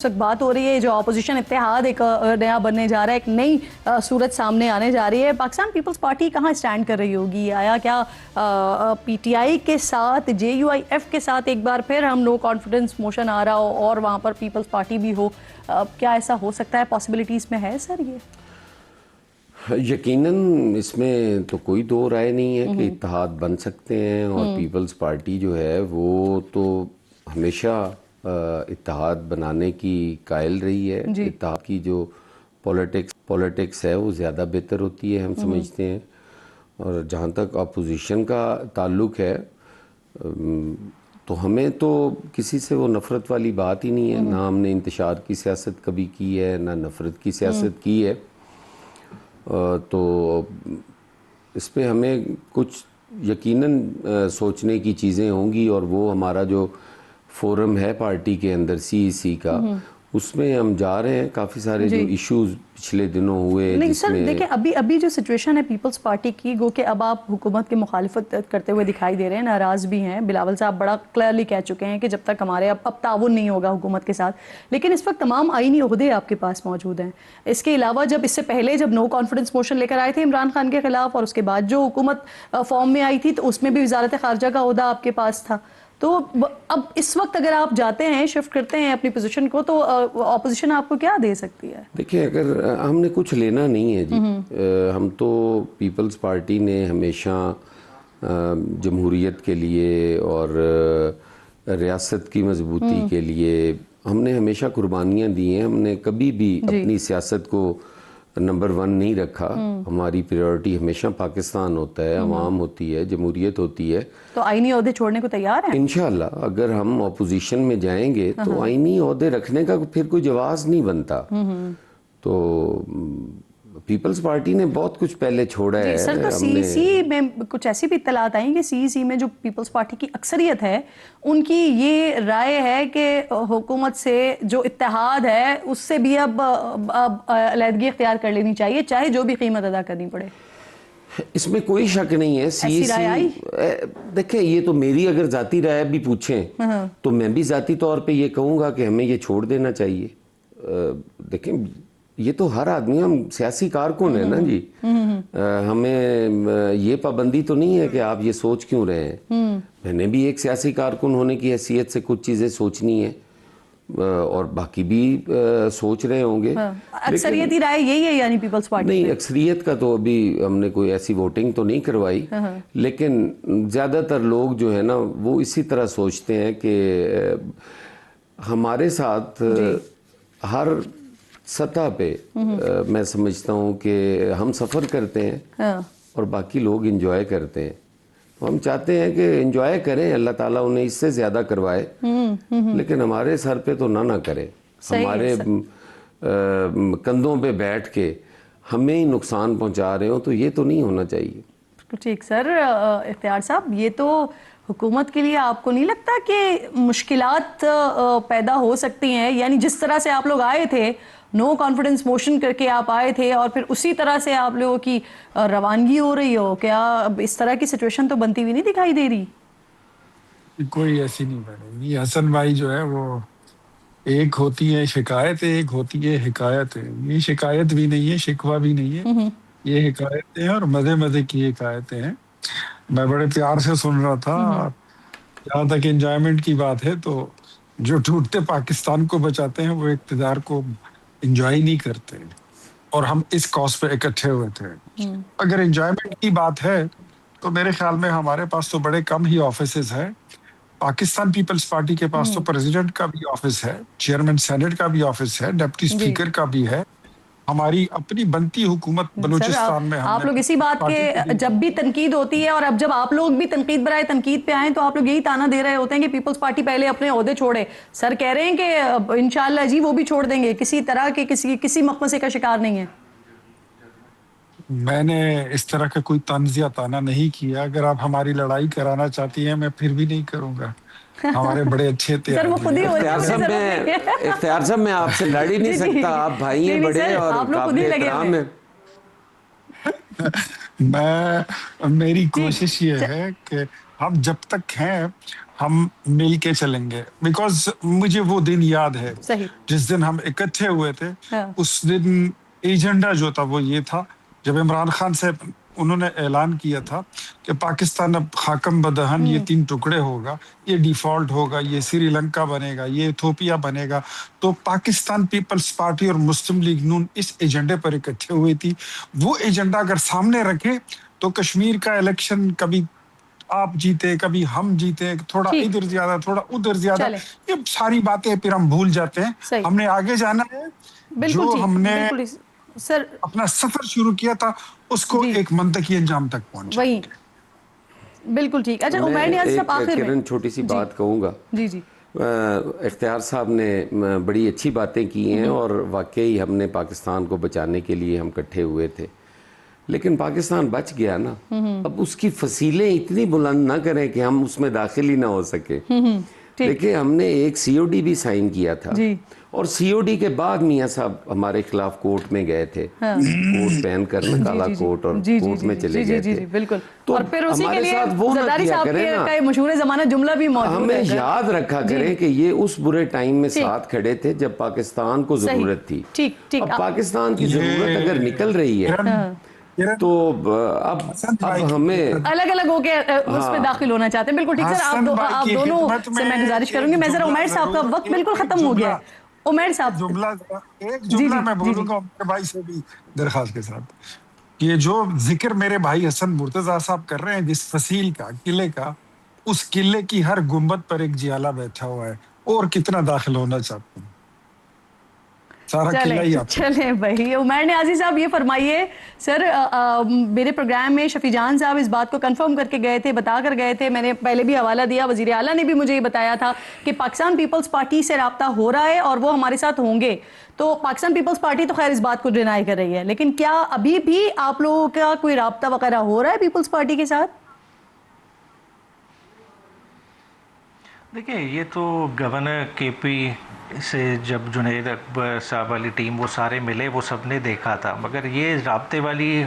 اس وقت بات ہو رہی ہے جو اپوزیشن اتحاد ایک نیا بننے جا رہا ہے، ایک نئی صورت سامنے آنے جا رہی ہے. پاکستان پیپلز پارٹی کہاں اسٹینڈ کر رہی ہوگی؟ آیا کیا پی ٹی آئی کے ساتھ JUIF کے ساتھ ایک بار پھر ہم نو کانفیڈنس موشن آ رہا ہو اور وہاں پر پیپلز پارٹی بھی ہو؟ کیا ایسا ہو سکتا ہے؟ پاسبلٹیز میں ہے سر یہ؟ یقیناً اس میں تو کوئی دو رائے نہیں ہے کہ اتحاد بن سکتے ہیں، اور پیپلز پارٹی جو ہے وہ تو ہمیشہ اتحاد بنانے کی قائل رہی ہے. اتحاد کی جو پولیٹکس ہے وہ زیادہ بہتر ہوتی ہے ہم سمجھتے ہیں. اور جہاں تک اپوزیشن کا تعلق ہے تو ہمیں تو کسی سے وہ نفرت والی بات ہی نہیں ہے. نہ ہم نے انتشار کی سیاست کبھی کی ہے، نہ نفرت کی سیاست کی ہے. تو اس پہ ہمیں کچھ یقیناً سوچنے کی چیزیں ہوں گی، اور وہ ہمارا جو فورم ہے پارٹی کے اندر CEC کا، اس میں ہم جا رہے ہیں. کافی سارے جو ایشوز پچھلے دنوں ہوئے نہیں جس سر میں دیکھیں ابھی جو سچویشن ہے پیپلز پارٹی کی، گو کہ اب آپ حکومت کی مخالفت کرتے ہوئے دکھائی دے رہے ہیں، ناراض بھی ہیں. بلاول صاحب بڑا کلیئرلی کہہ چکے ہیں کہ جب تک ہمارے اب تعاون نہیں ہوگا حکومت کے ساتھ. لیکن اس وقت تمام آئینی عہدے آپ کے پاس موجود ہیں. اس کے علاوہ جب اس سے پہلے جب نو کانفیڈنس موشن لے کر آئے تھے عمران خان کے خلاف، اور اس کے بعد جو حکومت فارم میں آئی تھی تو اس میں بھی وزارت خارجہ کا عہدہ آپ کے پاس تھا. تو اب اس وقت اگر آپ جاتے ہیں، شفٹ کرتے ہیں اپنی پوزیشن کو، تو اپوزیشن آپ کو کیا دے سکتی ہے؟ دیکھیں، اگر ہم نے کچھ لینا نہیں ہے جی. ہم تو پیپلز پارٹی نے ہمیشہ جمہوریت کے لیے اور ریاست کی مضبوطی کے لیے ہم نے ہمیشہ قربانیاں دی ہیں. ہم نے کبھی بھی اپنی سیاست کو نمبر 1 نہیں رکھا. ہماری پریورٹی ہمیشہ پاکستان ہوتا ہے، عوام ہوتی ہے، جمہوریت ہوتی ہے. تو آئینی عہدے چھوڑنے کو تیار ہیں؟ انشاءاللہ اگر ہم اپوزیشن میں جائیں گے تو آئینی عہدے رکھنے کا پھر کوئی جواز نہیں بنتا. تو پیپلز پارٹی نے بہت کچھ پہلے چھوڑا ہے. سر تو CEC میں کچھ ایسی بھی اطلاعات آئیں کہ CEC میں جو پیپلز پارٹی کی اکثریت ہے ان کی یہ رائے ہے کہ حکومت سے جو اتحاد ہے اس سے بھی اب علیحدگی اختیار کر لینی چاہیے، چاہے جو بھی قیمت ادا کرنی پڑے. اس میں کوئی شک نہیں ہے. دیکھیں، یہ تو میری اگر ذاتی رائے بھی پوچھیں تو میں بھی ذاتی طور پہ یہ کہوں گا کہ ہمیں یہ چھوڑ دینا چاہیے. دیکھیں، یہ تو ہر آدمی، ہم سیاسی کارکن ہیں نا جی. ہمیں یہ پابندی تو نہیں ہے کہ آپ یہ سوچ کیوں رہے ہیں. میں نے بھی ایک سیاسی کارکن ہونے کی حیثیت سے کچھ چیزیں سوچنی ہیں، اور باقی بھی سوچ رہے ہوں گے. اکثریتی رائے یہی ہے یعنی پیپلز پارٹی؟ نہیں، اکثریت کا تو ابھی ہم نے کوئی ایسی ووٹنگ تو نہیں کروائی، لیکن زیادہ تر لوگ جو ہے نا وہ اسی طرح سوچتے ہیں کہ ہمارے ساتھ ہر سطح پہ میں سمجھتا ہوں کہ ہم سفر کرتے ہیں اور باقی لوگ انجوائے کرتے ہیں. ہم چاہتے ہیں کہ انجوائے کریں، اللہ تعالیٰ انہیں اس سے زیادہ کروائے، لیکن ہمارے سر پہ تو نہ کرے. ہمارے کندھوں پہ بیٹھ کے ہمیں ہی نقصان پہنچا رہے ہوں تو یہ تو نہیں ہونا چاہیے. ٹھیک سر. اختیار صاحب، یہ تو حکومت کے لیے آپ کو نہیں لگتا کہ مشکلات پیدا ہو سکتی ہیں؟ یعنی جس طرح سے آپ لوگ آئے تھے، نو کانفیڈنس موشن کر کے آپ آئے تھے، اور پھر اسی طرح سے آپ لوگوں کی روانگی ہو رہی ہو، کیا اس طرح کی سچویشن تو بنتی ہوئی نہیں دکھائی دے رہی؟ کوئی ایسی نہیں بنے گی حسن بھائی. جو ہے وہ ایک ہوتی ہے شکایت، ایک ہوتی ہے حکایت. یہ شکایت بھی نہیں ہے، شکوہ بھی نہیں ہے، یہ حکایتیں ہیں، اور مزے مزے کی حکایتیں ہیں. میں بڑے پیار سے سن رہا تھا. جہاں تک انجوائمنٹ کی بات ہے تو جو ٹوٹتے پاکستان کو بچاتے ہیں وہ اقتدار کو انجوائے نہیں کرتے، اور ہم اس کاز پہ اکٹھے ہوئے تھے. اگر انجوائمنٹ کی بات ہے تو میرے خیال میں ہمارے پاس تو بڑے کم ہی آفیسز ہیں. پاکستان پیپلز پارٹی کے پاس تو پریزیڈنٹ کا بھی آفس ہے، چیئرمین سینٹ کا بھی آفس ہے، ڈپٹی اسپیکر کا بھی ہے. ہماری اپنی بنتی حکومت بلوچستان میں آپ لوگ اسی بات کے جب بھی تنقید ہوتی ہے، اور اب جب آپ لوگ بھی تنقید برائے تنقید پہ آئیں تو آپ لوگ یہی تانا دے رہے ہوتے ہیں کہ پیپلز پارٹی پہلے اپنے عہدے چھوڑے. سر کہہ رہے ہیں کہ انشاءاللہ جی وہ بھی چھوڑ دیں گے، کسی طرح کے کسی مخمصے کا شکار نہیں ہے. میں نے اس طرح کا کوئی طنز یا تانا نہیں کیا. اگر آپ ہماری لڑائی کرانا چاہتی ہیں میں پھر بھی نہیں کروں گا. ہمارے بڑے اچھے تھے. اختیار صاحب، میں آپ سے لڑ ہی نہیں سکتا، آپ بھائی ہیں بڑے اور قابل احترام ہیں. میری کوشش یہ ہے کہ ہم جب تک ہیں ہم مل کے چلیں گے. بیکاز مجھے وہ دن یاد ہے صحیح. جس دن ہم اکٹھے ہوئے تھے. ہاں. اس دن ایجنڈا جو تھا وہ یہ تھا، جب عمران خان سے انہوں نے اعلان کیا تھا کہ پاکستان اب خاکم بدہن یہ 3 ٹکڑے ہوگا، یہ ڈیفالٹ ہوگا، یہ سری لنکا بنے گا، یہ ایتھوپیا بنے گا. تو پاکستان پیپلز پارٹی اور مسلم لیگ نون اس ایجنڈے پر اکٹھے ہوئی تھی. وہ ایجنڈا اگر سامنے رکھیں تو کشمیر کا الیکشن کبھی آپ جیتے کبھی ہم جیتے، تھوڑا ٹھیک. ادھر زیادہ تھوڑا ادھر زیادہ، چلیں. یہ ساری باتیں پھر ہم بھول جاتے ہیں. صحیح. ہم نے آگے جانا ہے. بالکل جو ٹھیک. ہم نے بالکل سر اپنا سفر شروع کیا تھا اس کو جی. ایک منطقی انجام تک پہنچا. وہی بالکل ٹھیک. اچھا میں عمیر نیاز صاحب آخر میں کرن چھوٹی سی بات کہوں گا. جی جی اختیار صاحب نے بڑی اچھی باتیں کی ہیں اور واقعی ہم نے پاکستان کو بچانے کے لیے ہم اکٹھے ہوئے تھے، لیکن پاکستان بچ گیا نا. اب اس کی فصیلیں اتنی بلند نہ کریں کہ ہم اس میں داخل ہی نہ ہو سکے. دیکھیں ہم نے ایک سی او ڈی بھی سائن کیا تھا جی. اور سی او ڈی کے بعد میاں صاحب ہمارے خلاف کورٹ میں گئے تھے، کوٹ پہن کر نا کالا کوٹ، اور کورٹ میں چلے گئے تھے. بالکل. تو اور پھر اسی کے ہمارے لیے ساتھ وہ نہ زرداری کیا صاحب کریں نا. کا مشہور زمانہ جملہ بھی موجود ہمیں ہے. یاد رکھا کریں کہ یہ اس برے ٹائم میں ساتھ کھڑے تھے جب پاکستان کو ضرورت تھی. ٹھیک ٹھیک. اب پاکستان کی ضرورت اگر نکل رہی ہے تو اب ہمیں الگ الگ ہو کے اس میں داخل ہونا چاہتے ہیں. بالکل ٹھیک سر. آپ دونوں سے میں گزارش کروں گی. میں ذرا عمیر صاحب کا وقت بالکل ختم ہو گیا ہے. عمیر صاحب ایک جملہ میں بولوں گا عمر بھائی سے بھی درخواست کے ساتھ، یہ جو ذکر میرے بھائی حسن مرتضیٰ صاحب کر رہے ہیں جس فصیل کا، قلعے کا، اس قلعے کی ہر گنبد پر ایک جیالہ بیٹھا ہوا ہے اور کتنا داخل ہونا چاہتے ہیں. سارا قلعہ ہی آپ. چلیں بھائی. عمیر نیازی صاحب یہ فرمائیے سر، میرے پروگرام میں شفیع جان صاحب اس بات کو کنفرم کر کے گئے تھے، بتا کر گئے تھے، میں نے پہلے بھی حوالہ دیا، وزیر اعلیٰ نے بھی مجھے یہ بتایا تھا کہ پاکستان پیپلز پارٹی سے رابطہ ہو رہا ہے اور وہ ہمارے ساتھ ہوں گے. تو پاکستان پیپلز پارٹی تو خیر اس بات کو ڈینائی کر رہی ہے، لیکن کیا ابھی بھی آپ لوگوں کا کوئی رابطہ وغیرہ ہو رہا ہے پیپلز پارٹی کے ساتھ؟ دیکھیں یہ تو گورنر کے پی سے جب جنید اکبر صاحب والی ٹیم وہ سارے ملے وہ سب نے دیکھا تھا، مگر یہ رابطے والی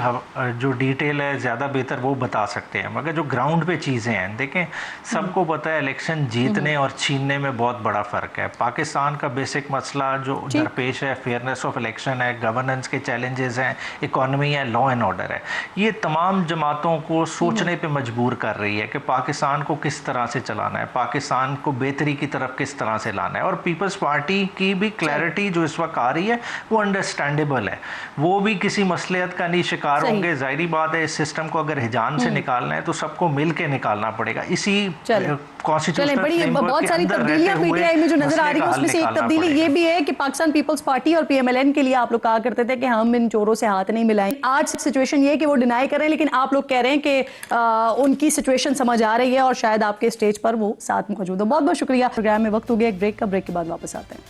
جو ڈیٹیل ہے زیادہ بہتر وہ بتا سکتے ہیں. مگر جو گراؤنڈ پہ چیزیں ہیں دیکھیں سب کو پتہ ہے الیکشن جیتنے اور چھیننے میں بہت بڑا فرق ہے. پاکستان کا بیسک مسئلہ جو درپیش ہے فیئرنیس آف الیکشن ہے، گورننس کے چیلنجز ہیں، اکانومی ہے، لا اینڈ آرڈر ہے. یہ تمام جماعتوں کو سوچنے پہ مجبور کر رہی ہے کہ پاکستان کو کس طرح سے چلانا ہے، پاکستان کو بہتری کی طرف کس طرح سے لانا ہے. اور پیپلز پارٹی کی بھی کلیئرٹی جو اس وقت آ رہی ہے وہ انڈرسٹینڈیبل ہے. وہ بھی کسی مصلحت کا نہیں شکار ہوں گے. ظاہری بات ہے اس سسٹم کو اگر ہجان سے نکالنا ہے تو سب کو مل کے نکالنا پڑے گا. اسی کانسٹیٹیوشنل فریم ورک بہت کے ساری اندر تبدیلیاں رہتے پی ٹی آئی میں جو نظر آ رہی ہے اس میں سے ایک نکالنا تبدیلی پڑے یہ گا. بھی ہے کہ پاکستان پیپلز پارٹی اور پی ایم ایل این کے لیے آپ لوگ کہا کرتے تھے کہ ہم ان چوروں سے ہاتھ نہیں ملائیں. آج سچویشن یہ ہے کہ وہ ڈینائی کر رہے ہیں، لیکن آپ لوگ کہہ رہے ہیں کہ ان کی سچویشن سمجھ آ رہی ہے اور شاید آپ کے اسٹیج پر وہ ساتھ موجود ہو. بہت بہت شکریہ. پروگرام میں وقت ہو گیا ایک بریک کا، بریک کے بعد واپس آتے ہیں.